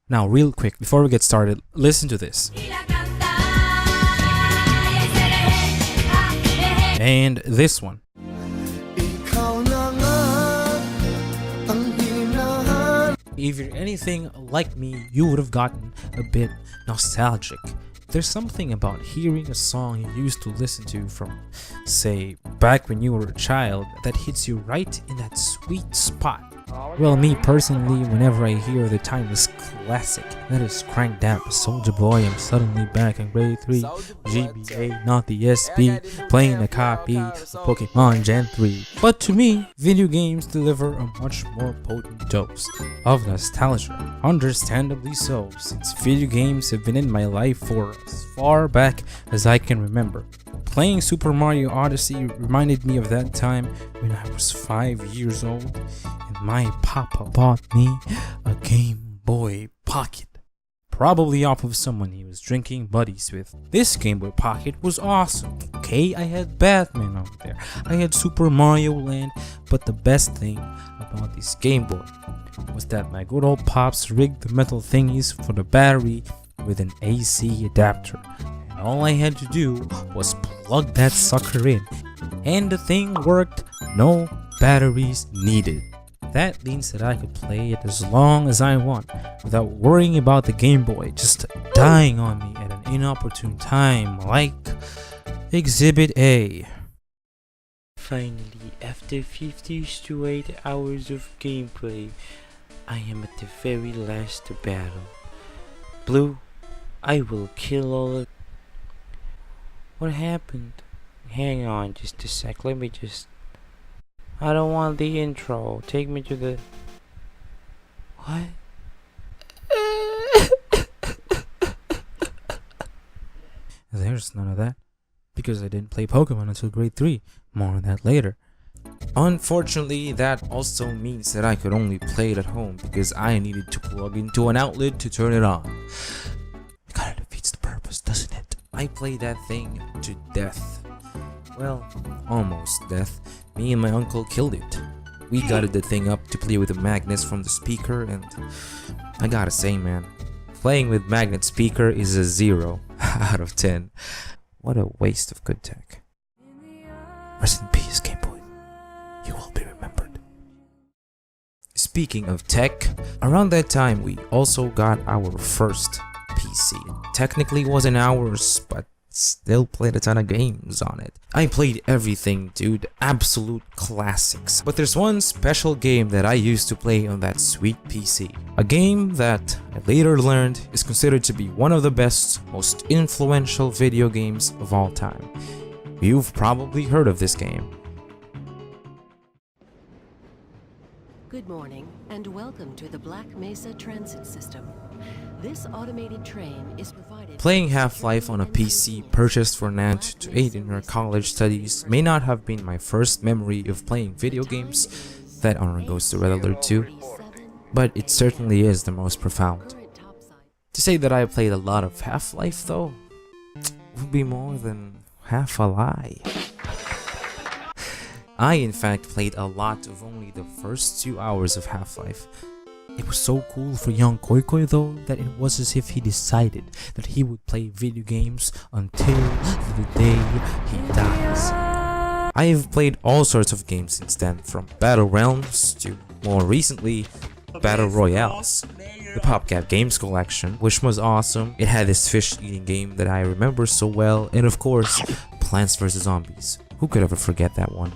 Now, real quick, before we get started, listen to this. And this one. If you're anything like me, you would have gotten a bit nostalgic. There's something about hearing a song you used to listen to from, say, back when you were a child that hits you right in that sweet spot. Well, me personally, whenever I hear the timeless classic that is Cranked Up, Soulja Boy, I'm suddenly back in grade 3, GBA, not the SB, playing a copy of Pokemon Gen 3. But to me, video games deliver a much more potent dose of nostalgia. Understandably so, since video games have been in my life for as far back as I can remember. Playing Super Mario Odyssey reminded me of that time when I was 5 years old and my papa bought me a Game Boy Pocket. Probably off of someone he was drinking buddies with. This Game Boy Pocket was awesome. Okay, I had Batman on there. I had Super Mario Land, but the best thing about this Game Boy was that my good old pops rigged the metal thingies for the battery with an AC adapter. All I had to do was plug that sucker in, and the thing worked, no batteries needed. That means that I could play it as long as I want, without worrying about the Game Boy just dying on me at an inopportune time, like Exhibit A. Finally, after 50 straight hours of gameplay, I am at the very last battle. Blue, I will kill all of... What happened? Hang on just a sec, let me just... I don't want the intro, take me to the... What? There's none of that, because I didn't play Pokemon until grade 3, more on that later. Unfortunately, that also means that I could only play it at home because I needed to plug into an outlet to turn it on. It kinda defeats the purpose, doesn't it? I played that thing to death. Well, almost death. Me and my uncle killed it. We gutted the thing up to play with the magnets from the speaker, and I gotta say, man, playing with magnet speaker is a 0 out of 10. What a waste of good tech. Rest in peace, Game Boy. You will be remembered. Speaking of tech, around that time we also got our first PC. It technically wasn't ours, but still played a ton of games on it. I played everything, dude, absolute classics. But there's one special game that I used to play on that sweet PC. A game that I later learned is considered to be one of the best, most influential video games of all time. You've probably heard of this game. Good morning and welcome to the Black Mesa Transit System. This automated train is provided... Playing Half-Life on a PC purchased for Nant to aid in her college studies may not have been my first memory of playing video games. That honor goes to Red Alert 2, but it certainly is the most profound. To say that I played a lot of Half-Life though, would be more than half a lie. I in fact played a lot of only the first 2 hours of Half-Life. It was so cool for young Koikoikoi though that it was as if he decided that he would play video games until the day he dies. I have played all sorts of games since then, from Battle Realms to, more recently, Battle Royales. The PopCap Games Collection, which was awesome. It had this fish-eating game that I remember so well, and of course, Plants vs. Zombies. Who could ever forget that one?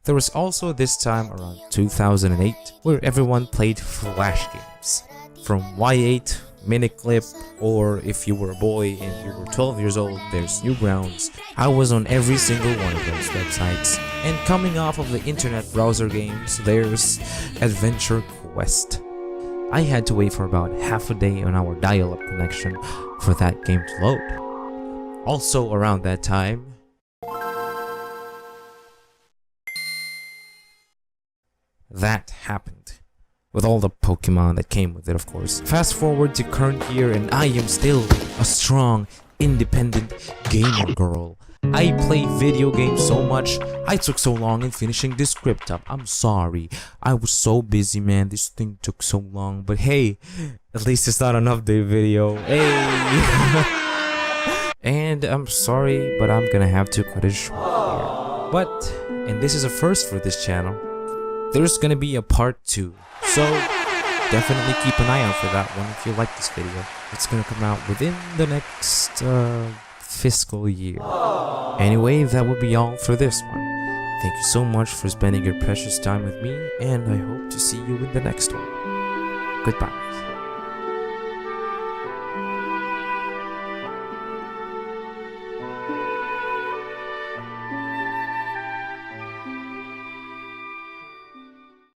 There was also this time around 2008 where everyone played Flash games. From Y8, Miniclip, or if you were a boy and you were 12 years old, there's Newgrounds. I was on every single one of those websites. And coming off of the internet browser games, there's Adventure Quest. I had to wait for about half a day on our dial-up connection for that game to load. Also around that time, that happened, with all the Pokemon that came with it, of course. Fast forward to current year and I am still a strong, independent gamer girl. I play video games so much, I took so long in finishing this script up. I'm sorry, I was so busy, man, this thing took so long. But hey, At least it's not an update video. Hey! And I'm sorry, but I'm gonna have to cut it short here. But, and this is a first for this channel, there's gonna be a part 2. So, definitely keep an eye out for that one if you like this video. It's gonna come out within the next fiscal year. Anyway, that will be all for this one. Thank you so much for spending your precious time with me, and I hope to see you in the next one. Goodbye.